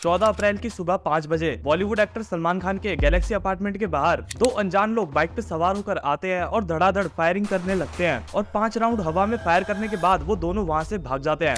14 अप्रैल की सुबह 5 बजे बॉलीवुड एक्टर सलमान खान के गैलेक्सी अपार्टमेंट के बाहर दो अनजान लोग बाइक पे सवार होकर आते हैं और धड़ाधड़ फायरिंग करने लगते हैं और 5 राउंड हवा में फायर करने के बाद वो दोनों वहां से भाग जाते हैं।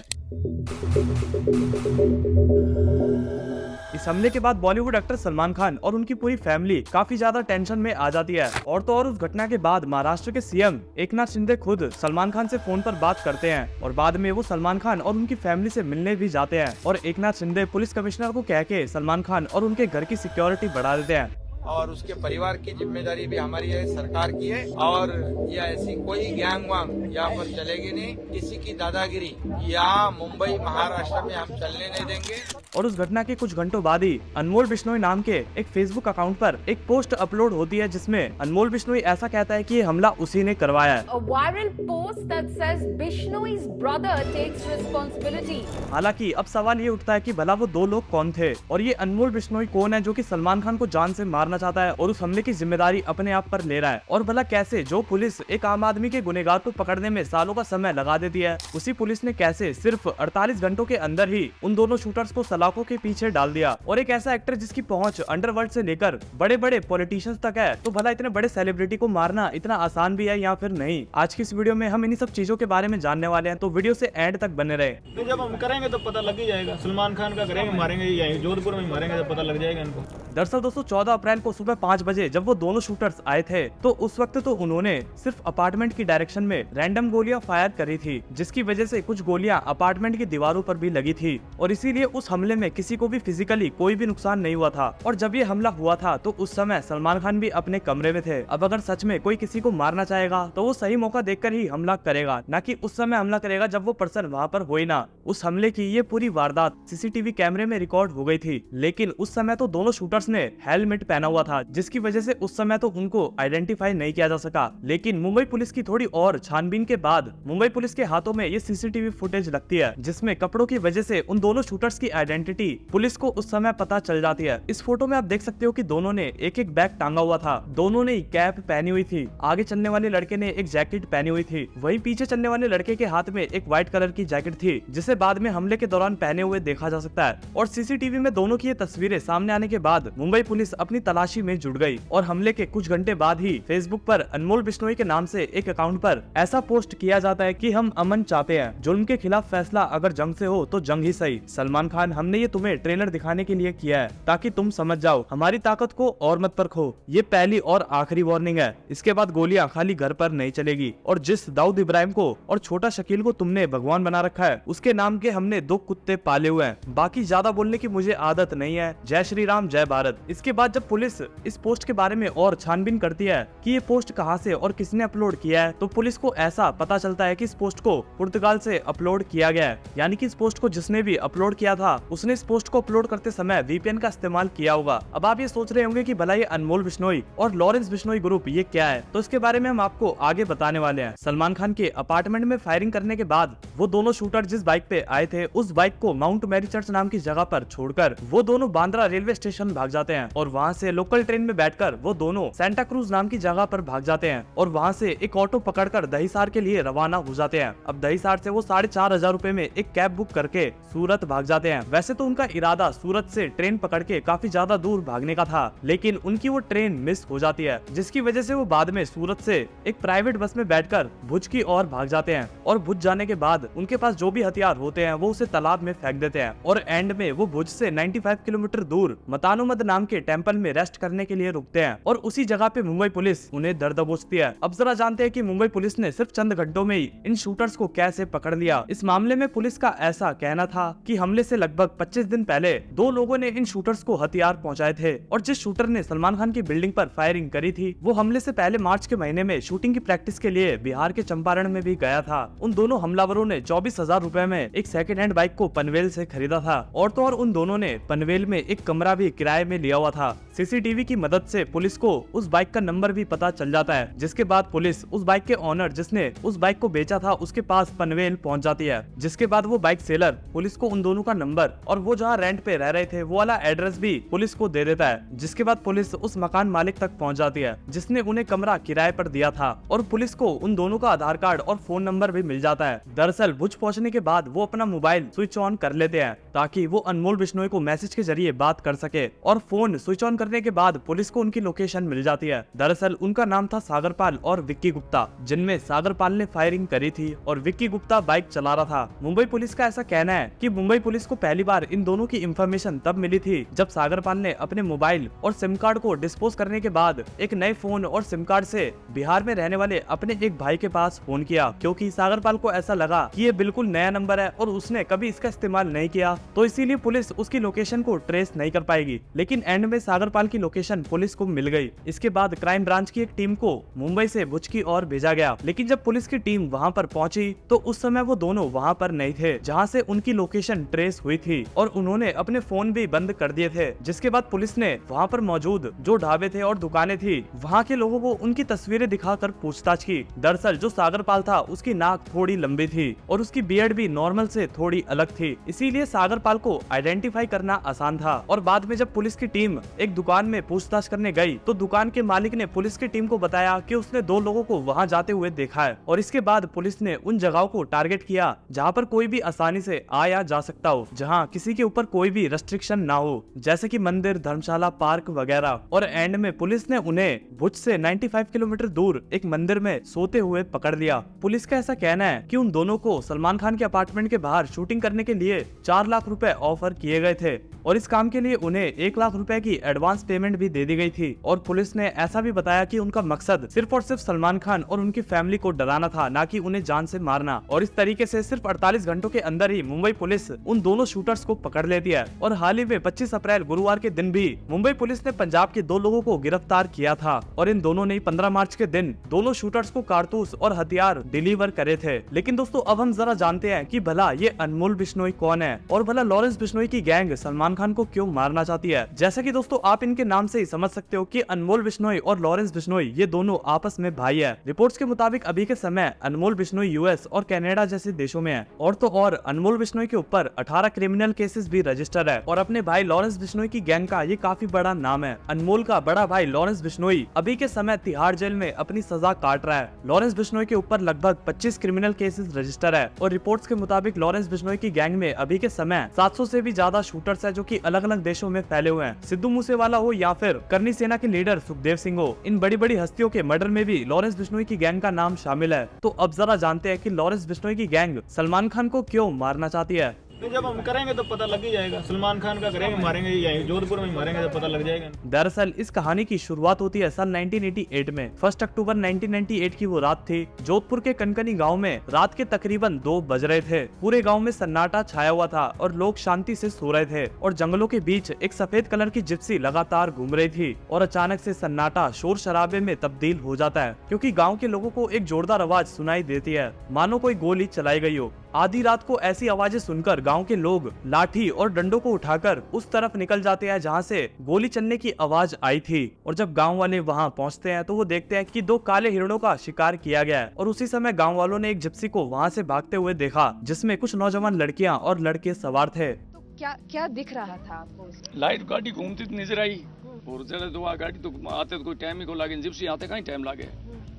इस हमले के बाद बॉलीवुड एक्टर सलमान खान और उनकी पूरी फैमिली काफी ज्यादा टेंशन में आ जाती है। और तो और उस घटना के बाद महाराष्ट्र के सीएम एकनाथ शिंदे खुद सलमान खान से फोन पर बात करते हैं और बाद में वो सलमान खान और उनकी फैमिली से मिलने भी जाते हैं और एकनाथ शिंदे पुलिस कमिश्नर को कह के सलमान खान और उनके घर की सिक्योरिटी बढ़ा देते हैं। और उसके परिवार की जिम्मेदारी भी हमारी है, सरकार की है। और ये ऐसी कोई गैंग वांग यहाँ पर चलेगी नहीं, किसी की दादागिरी यहाँ मुंबई महाराष्ट्र में हम चलने नहीं देंगे। और उस घटना के कुछ घंटों बाद ही अनमोल बिश्नोई नाम के एक फेसबुक अकाउंट पर एक पोस्ट अपलोड होती है जिसमें अनमोल बिश्नोई ऐसा कहता है कि ये हमला उसी ने करवाया है। A viral post that says Bishnoi's brother takes responsibility. हालांकि अब सवाल ये उठता है कि भला वो दो लोग कौन थे और ये अनमोल बिश्नोई कौन है जो कि सलमान खान को जान से मारना चाहता है और उस हमले की जिम्मेदारी अपने आप पर ले रहा है। और भला कैसे जो पुलिस एक आम आदमी के गुनहगार को पकड़ने में सालों का समय लगा देती है, उसी पुलिस ने कैसे सिर्फ 48 घंटों के अंदर ही उन दोनों शूटर्स को सलाखों के पीछे डाल दिया। और एक ऐसा एक्टर जिसकी पहुंच अंडरवर्ल्ड से लेकर बड़े बड़े पॉलिटिशियंस तक है, तो भला इतने बड़े सेलिब्रिटी को मारना इतना आसान भी है या फिर नहीं। आज की इस वीडियो में हम इन्हीं सब चीजों के बारे में जानने वाले हैं, तो वीडियो से एंड तक बने रहे। तो जब हम करेंगे तो पता लग ही जाएगा। सलमान खान का करेंगे, मारेंगे यहीं जोधपुर में मारेंगे तो पता लग जाएगा इनको। दरअसल दोस्तों 14 अप्रैल को सुबह 5 बजे जब वो दोनों शूटर्स आए थे तो उस वक्त तो उन्होंने सिर्फ अपार्टमेंट की डायरेक्शन में रैंडम गोलियां फायर करी थी, जिसकी वजह से कुछ गोलियां अपार्टमेंट की दीवारों पर भी लगी थी और इसीलिए उस हमले में किसी को भी फिजिकली कोई भी नुकसान नहीं हुआ था। और जब ये हमला हुआ था तो उस समय सलमान खान भी अपने कमरे में थे। अब अगर सच में कोई किसी को मारना चाहेगा तो वो सही मौका देखकर ही हमला करेगा, ना कि उस समय हमला करेगा जब वो पर्सन वहाँ पर हो ही ना। उस हमले की ये पूरी वारदात सीसीटीवी कैमरे में रिकॉर्ड हो गई थी, लेकिन उस समय तो दोनों शूटर्स ने हेलमेट पहना हुआ था, जिसकी वजह से उस समय तो उनको आइडेंटिफाई नहीं किया जा सका। लेकिन मुंबई पुलिस की थोड़ी और छानबीन के बाद मुंबई पुलिस के हाथों में ये सीसीटीवी फुटेज लगती है, जिसमें कपड़ों की वजह से उन दोनों शूटर्स की आइडेंटिटी पुलिस को उस समय पता चल जाती है। इस फोटो में आप देख सकते हो कि दोनों ने एक एक बैग टांगा हुआ था, दोनों ने कैप पहनी हुई थी, आगे चलने वाले लड़के ने एक जैकेट पहनी हुई थी, वही पीछे चलने वाले लड़के के हाथ में एक व्हाइट कलर की जैकेट थी, जिसे बाद में हमले के दौरान पहने हुए देखा जा सकता है। और सीसीटीवी में दोनों की ये तस्वीरें सामने आने के बाद मुंबई पुलिस अपनी तलाशी में जुट गई और हमले के कुछ घंटे बाद ही फेसबुक पर अनमोल बिश्नोई के नाम से एक अकाउंट पर ऐसा पोस्ट किया जाता है कि हम अमन चाहते हैं, जुल्म के खिलाफ फैसला अगर जंग से हो तो जंग ही सही। सलमान खान, हमने ये तुम्हें ट्रेलर दिखाने के लिए किया है ताकि तुम समझ जाओ, हमारी ताकत को और मत परखो, ये पहली और आखिरी वार्निंग है। इसके बाद गोलियां खाली घर पर नहीं चलेगी। और जिस दाऊद इब्राहिम को और छोटा शकील को तुमने भगवान बना रखा है, उसके नाम के हमने 2 कुत्ते पाले हुए हैं। बाकी ज्यादा बोलने की मुझे आदत नहीं है। जय श्री राम, जय भारत। इसके बाद जब पुलिस इस पोस्ट के बारे में और छानबीन करती है कि ये पोस्ट कहां से और किसने अपलोड किया है, तो पुलिस को ऐसा पता चलता है कि इस पोस्ट को पुर्तगाल से अपलोड किया गया है। यानी कि इस पोस्ट को जिसने भी अपलोड किया था उसने इस पोस्ट को अपलोड करते समय वीपीएन का इस्तेमाल किया होगा। अब आप ये सोच रहे होंगे कि भला ये अनमोल बिश्नोई और लॉरेंस बिश्नोई ग्रुप ये क्या है, तो इसके बारे में हम आपको आगे बताने वाले हैं। सलमान खान के अपार्टमेंट में फायरिंग करने के बाद वो दोनों शूटर जिस बाइक पे आए थे उस बाइक को माउंट मैरी चर्च नाम की जगह पर छोड़कर वो दोनों बांद्रा रेलवे स्टेशन भाग जाते हैं और वहाँ से लोकल ट्रेन में बैठकर वो दोनों सेंटा क्रूज नाम की जगह पर भाग जाते हैं और वहाँ से एक ऑटो पकड़कर दहीसार के लिए रवाना हो जाते हैं। अब दहीसार से वो 4,500 रुपए में एक कैब बुक करके सूरत भाग जाते हैं। वैसे तो उनका इरादा सूरत से ट्रेन पकड़ के काफी ज्यादा दूर भागने का था, लेकिन उनकी वो ट्रेन मिस हो जाती है, जिसकी वजह से वो बाद में सूरत से एक प्राइवेट बस में बैठकर भुज की ओर भाग जाते हैं। और भुज जाने के बाद उनके पास जो भी हथियार होते हैं वो उसे तालाब में फेंक देते हैं और एंड में वो भुज से 95 किलोमीटर दूर मतानुमद नाम के टेम्पल में रेस्ट करने के लिए रुकते हैं और उसी जगह पे मुंबई पुलिस उन्हें दर दबोचती है। अब जरा जानते हैं कि मुंबई पुलिस ने सिर्फ चंद घंटों में ही इन शूटर्स को कैसे पकड़ लिया। इस मामले में पुलिस का ऐसा कहना था कि हमले से लगभग 25 दिन पहले 2 लोगों ने इन शूटर्स को हथियार पहुंचाए थे और जिस शूटर ने सलमान खान की बिल्डिंग पर फायरिंग करी थी वो हमले से पहले मार्च के महीने में शूटिंग की प्रैक्टिस के लिए बिहार के चंपारण में भी गया था। उन दोनों हमलावरों ने 24,000 रुपए में एक सेकंड हैंड बाइक को पनवेल से खरीदा था और तो और उन दोनों ने पनवेल में एक कमरा भी किराए में लिया हुआ था। सीसीटीवी की मदद से पुलिस को उस बाइक का नंबर भी पता चल जाता है, जिसके बाद पुलिस उस बाइक के ओनर जिसने उस बाइक को बेचा था उसके पास पनवेल पहुंच जाती है। जिसके बाद वो बाइक सेलर पुलिस को उन दोनों का नंबर और वो जहाँ रेंट पे रह रहे थे वो वाला एड्रेस भी पुलिस को दे देता है। जिसके बाद पुलिस उस मकान मालिक तक पहुंच जाती है जिसने उन्हें कमरा किराए पर दिया था और पुलिस को उन दोनों का आधार कार्ड और फोन नंबर भी मिल जाता है। दरअसल भुज पहुंचने के बाद वो अपना मोबाइल स्विच ऑन कर लेते हैं ताकि वो अनमोल बिश्नोई को मैसेज के जरिए बात कर सके और फोन स्विच ऑन करने के बाद पुलिस को उनकी लोकेशन मिल जाती है। दरअसल उनका नाम था सागरपाल और विक्की गुप्ता, जिनमें सागरपाल ने फायरिंग करी थी और विक्की गुप्ता बाइक चला रहा था। मुंबई पुलिस का ऐसा कहना है कि मुंबई पुलिस को पहली बार इन दोनों की इंफॉर्मेशन तब मिली थी जब सागरपाल ने अपने मोबाइल और सिम कार्ड को डिस्पोज करने के बाद एक नए फोन और सिम कार्ड से बिहार में रहने वाले अपने एक भाई के पास फोन किया, क्योंकि सागरपाल को ऐसा लगा कि ये बिल्कुल नया नंबर है और उसने कभी इसका इस्तेमाल नहीं किया, तो इसीलिए पुलिस उसकी लोकेशन को ट्रेस नहीं कर पाएगी। लेकिन एंड में सागरपाल की लोकेशन पुलिस को मिल गई। इसके बाद क्राइम ब्रांच की एक टीम को मुंबई से भुज की ओर भेजा गया, लेकिन जब पुलिस की टीम वहां पर पहुंची तो उस समय वो दोनों वहां पर नहीं थे जहां से उनकी लोकेशन ट्रेस हुई थी और उन्होंने अपने फोन भी बंद कर दिए थे। जिसके बाद पुलिस ने वहां पर मौजूद जो ढाबे थे और दुकानें थी वहां के लोगों को उनकी तस्वीरें दिखाकर पूछताछ की। दरअसल जो सागरपाल था उसकी नाक थोड़ी लंबी थी और उसकी बियर्ड भी नॉर्मल से थोड़ी अलग थी, इसीलिए सागरपाल को आइडेंटिफाई करना आसान था। और बाद में जब पुलिस की टीम एक दुकान में पूछताछ करने गई तो दुकान के मालिक ने पुलिस की टीम को बताया कि उसने 2 लोगों को वहां जाते हुए देखा है और इसके बाद पुलिस ने उन जगहों को टारगेट किया जहां पर कोई भी आसानी से आया जा सकता हो, जहां किसी के ऊपर कोई भी रेस्ट्रिक्शन ना हो, जैसे कि मंदिर, धर्मशाला, पार्क वगैरह। और एंड में पुलिस ने उन्हें भुज से 95 किलोमीटर दूर एक मंदिर में सोते हुए पकड़ लिया। पुलिस का ऐसा कहना है कि उन दोनों को सलमान खान के अपार्टमेंट के बाहर शूटिंग करने के लिए 4 लाख रुपए ऑफर किए गए थे और इस काम के लिए उन्हें 1 लाख रुपए की एडवांस पेमेंट भी दे दी गई थी। और पुलिस ने ऐसा भी बताया कि उनका मकसद सिर्फ और सिर्फ सलमान खान और उनकी फैमिली को डराना था, ना कि उन्हें जान से मारना। और इस तरीके से सिर्फ 48 घंटों के अंदर ही मुंबई पुलिस उन दोनों शूटर्स को पकड़ लेती है। और हाल ही में 25 अप्रैल गुरुवार के दिन भी मुंबई पुलिस ने पंजाब के 2 लोगों को गिरफ्तार किया था और इन दोनों ने 15 मार्च के दिन दोनों शूटर्स को कारतूस और हथियार डिलीवर करे थे। लेकिन दोस्तों अब हम जरा जानते हैं कि भला ये अनमोल बिश्नोई कौन है और भला लॉरेंस बिश्नोई की गैंग सलमान खान को क्यों मारना चाहती है। जैसा कि दोस्तों आप इनके नाम से ही समझ सकते हो कि अनमोल बिश्नोई और लॉरेंस बिश्नोई ये दोनों आपस में भाई है। रिपोर्ट्स के मुताबिक अभी के समय अनमोल बिश्नोई यूएस और कनाडा जैसे देशों में है और तो और अनमोल बिश्नोई के ऊपर 18 क्रिमिनल केसेस भी रजिस्टर है और अपने भाई लॉरेंस बिश्नोई की गैंग का ये काफी बड़ा नाम है। अनमोल का बड़ा भाई लॉरेंस बिश्नोई अभी के समय तिहाड़ जेल में अपनी सजा काट रहा है। लॉरेंस बिश्नोई के ऊपर लगभग 25 क्रिमिनल केसेस रजिस्टर है और रिपोर्ट्स के मुताबिक लॉरेंस बिश्नोई की गैंग में अभी के समय 700 से भी ज्यादा शूटर्स है जो कि अलग अलग देशों में फैले हुए हैं। सिद्धू मूसेवाला हो या फिर करनी सेना के लीडर सुखदेव सिंह हो, इन बड़ी बड़ी हस्तियों के मर्डर में भी लॉरेंस बिश्नोई की गैंग का नाम शामिल है। तो अब जरा जानते हैं कि लॉरेंस बिश्नोई की गैंग सलमान खान को क्यों मारना चाहती है। तो जब हम करेंगे तो पता लग ही जाएगा। सलमान खान का करेंगे, मारेंगे, यहीं जोधपुर में मारेंगे तो पता लग जाएगा। दरअसल इस कहानी की शुरुआत होती है सन 1988 में। 1 अक्टूबर 1998 की वो रात थी। जोधपुर के कनकनी गांव में रात के तकरीबन 2 बज रहे थे। पूरे गांव में सन्नाटा छाया हुआ था और लोग शांति से सो रहे थे और जंगलों के बीच एक सफेद कलर की जिप्सी लगातार घूम रही थी और अचानक से सन्नाटा शोर शराबे में तब्दील हो जाता है, क्योंकि गाँव के लोगों को एक जोरदार आवाज सुनाई देती है, मानो कोई गोली चलाई गई हो। आधी रात को ऐसी आवाजें सुनकर गांव के लोग लाठी और डंडों को उठाकर उस तरफ निकल जाते हैं जहां से गोली चलने की आवाज आई थी। और जब गांव वाले वहां पहुंचते हैं तो वो देखते हैं कि 2 काले हिरणों का शिकार किया गया है और उसी समय गांव वालों ने एक जिप्सी को वहां से भागते हुए देखा जिसमें कुछ नौजवान लड़कियां और लड़के सवार थे। तो क्या क्या दिख रहा था आपको उसमें? लाइट गाड़ी घूमती तो नजर आई और जरा तो गाड़ी तो आते तो कोई टाइम ही को लागे, जिप्सी आते कहीं टाइम लागे,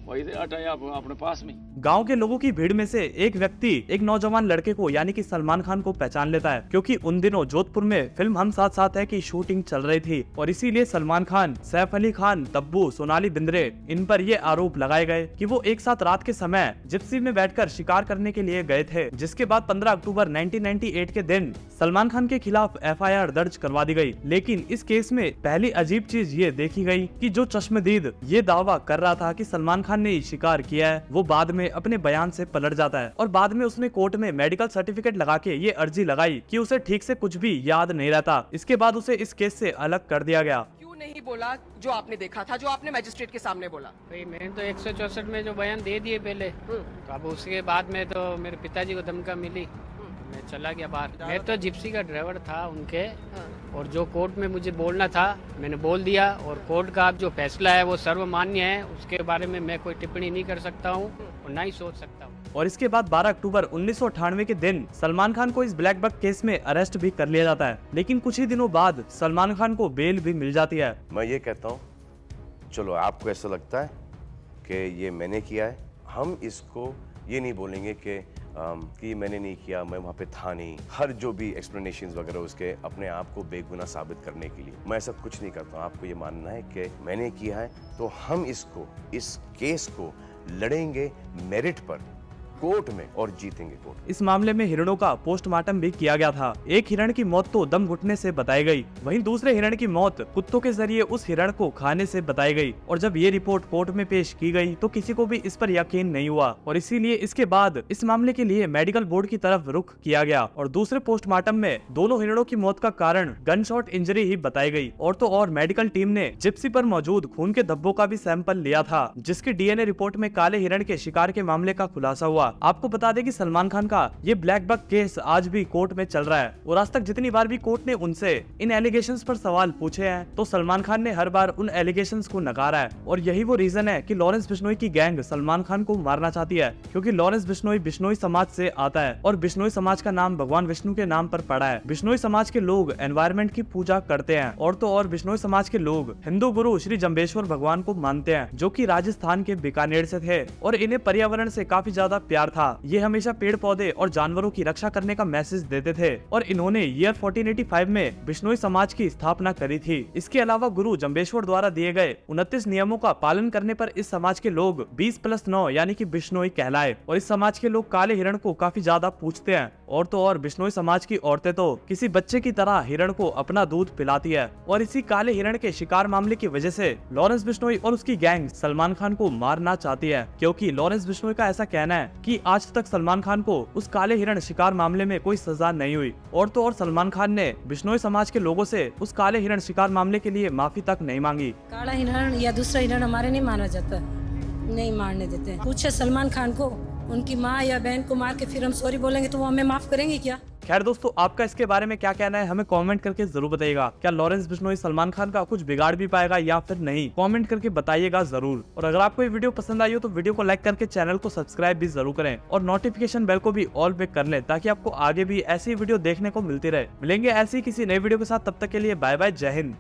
वही से हटाया अपने पास में। गांव के लोगों की भीड़ में से एक व्यक्ति एक नौजवान लड़के को यानी कि सलमान खान को पहचान लेता है, क्योंकि उन दिनों जोधपुर में फिल्म हम साथ साथ है की शूटिंग चल रही थी और इसीलिए सलमान खान, सैफ अली खान, तब्बू, सोनाली बिंद्रे, इन पर ये आरोप लगाए गए कि वो एक साथ रात के समय जिप्सी में बैठकर शिकार करने के लिए गए थे। जिसके बाद 15 अक्टूबर 1998 के दिन सलमान खान के खिलाफ FIR दर्ज करवा दी गई। लेकिन इस केस में पहली अजीब चीज ये देखी गई कि जो चश्मदीद ये दावा कर रहा था कि सलमान खान ने शिकार किया है, वो बाद में अपने बयान से पलट जाता है और बाद में उसने कोर्ट में मेडिकल सर्टिफिकेट लगा के ये अर्जी लगाई कि उसे ठीक से कुछ भी याद नहीं रहता। इसके बाद उसे इस केस से अलग कर दिया गया। क्यों नहीं बोला जो आपने देखा था, जो आपने मैजिस्ट्रेट के सामने बोला? भाई मैंने तो 164 में जो बयान दे दिए पहले, तो अब उसके बाद में तो मेरे पिताजी को धमका मिली मैं चला गया बाहर। मैं तो जिप्सी का ड्राइवर था उनके, और जो कोर्ट में मुझे बोलना था मैंने बोल दिया, और कोर्ट का जो फैसला है वो सर्वमान्य है, उसके बारे में मैं कोई टिप्पणी नहीं कर सकता हूँ और ना ही सोच सकता हूँ। और इसके बाद 12 अक्टूबर 1998 के दिन सलमान खान को इस ब्लैक बक केस में अरेस्ट भी कर लिया जाता है, लेकिन कुछ ही दिनों बाद सलमान खान को बेल भी मिल जाती है। मैं ये कहता हूँ, चलो आपको ऐसा लगता है कि ये मैंने किया है, हम इसको ये नहीं बोलेंगे कि ये मैंने नहीं किया, मैं वहाँ पे था नहीं। हर जो भी एक्सप्लेनेशंस वगैरह उसके अपने आप को बेगुनाह साबित करने के लिए, मैं ऐसा कुछ नहीं करता हूँ। आपको ये मानना है कि मैंने किया है, तो हम इस केस को लड़ेंगे मेरिट पर कोर्ट में और जीतेंगे कोर्ट। इस मामले में हिरणों का पोस्टमार्टम भी किया गया था। एक हिरण की मौत तो दम घुटने से बताई गई, वहीं दूसरे हिरण की मौत कुत्तों के जरिए उस हिरण को खाने से बताई गई। और जब ये रिपोर्ट कोर्ट में पेश की गई तो किसी को भी इस पर यकीन नहीं हुआ, और इसीलिए इसके बाद इस मामले के लिए मेडिकल बोर्ड की तरफ रुख किया गया। और दूसरे पोस्टमार्टम में दोनों हिरणों की मौत का कारण गन शॉट इंजरी ही बताई गई। और तो और मेडिकल टीम ने जिप्सी पर मौजूद खून के धब्बों का भी सैंपल लिया था, जिसकी डीएनए रिपोर्ट में काले हिरण के शिकार के मामले का खुलासा हुआ। आपको बता दें कि सलमान खान का ये ब्लैक बक केस आज भी कोर्ट में चल रहा है, और आज तक जितनी बार भी कोर्ट ने उनसे इन एलिगेशंस पर सवाल पूछे हैं तो सलमान खान ने हर बार उन एलिगेशंस को नकारा है। और यही वो रीजन है कि लॉरेंस बिश्नोई की गैंग सलमान खान को मारना चाहती है, क्योंकि लॉरेंस बिश्नोई बिश्नोई समाज से आता है, और बिश्नोई समाज का नाम भगवान विष्णु के नाम पर पड़ा है। बिश्नोई समाज के लोग एनवायरमेंट की पूजा करते हैं, और तो और बिश्नोई समाज के लोग हिंदू गुरु श्री जम्बेश्वर भगवान को मानते हैं, जो कि राजस्थान के बीकानेर से थे, और इन्हें पर्यावरण से काफी ज्यादा प्यार था। ये हमेशा पेड़ पौधे और जानवरों की रक्षा करने का मैसेज देते थे, और इन्होंने ईयर 1485 में बिश्नोई समाज की स्थापना करी थी। इसके अलावा गुरु जम्बेश्वर द्वारा दिए गए 29 नियमों का पालन करने पर इस समाज के लोग 20+9 यानी कि बिश्नोई कहलाए। और इस समाज के लोग काले हिरण को काफी ज्यादा पूजते हैं, और तो और बिश्नोई समाज की औरतें तो किसी बच्चे की तरह हिरण को अपना दूध पिलाती है। और इसी काले हिरण के शिकार मामले की वजह से लॉरेंस बिश्नोई और उसकी गैंग सलमान खान को मारना चाहती है, क्योंकि लॉरेंस बिश्नोई का ऐसा कहना है कि आज तक सलमान खान को उस काले हिरण शिकार मामले में कोई सजा नहीं हुई। और तो और सलमान खान ने बिश्नोई समाज के लोगों से उस काले हिरण शिकार मामले के लिए माफी तक नहीं मांगी। काला हिरण या दूसरा हिरण हमारे नहीं माना जाता, नहीं मारने देते। पूछे सलमान खान को, उनकी माँ या बहन को मार के फिर हम सॉरी बोलेंगे तो वो हमें माफ करेंगे क्या? खैर दोस्तों, आपका इसके बारे में क्या कहना है हमें कमेंट करके जरूर बताइएगा। क्या लॉरेंस बिश्नोई सलमान खान का कुछ बिगाड़ भी पाएगा या फिर नहीं? कमेंट करके बताइएगा जरूर। और अगर आपको ये वीडियो पसंद आई हो तो वीडियो को लाइक करके चैनल को सब्सक्राइब भी जरूर करें, और नोटिफिकेशन बेल को भी ऑल पे कर लें, ताकि आपको आगे भी ऐसी वीडियो देखने को मिलती रहे। मिलेंगे ऐसी किसी नई वीडियो के साथ, तब तक के लिए बाय बाय, जय हिंद।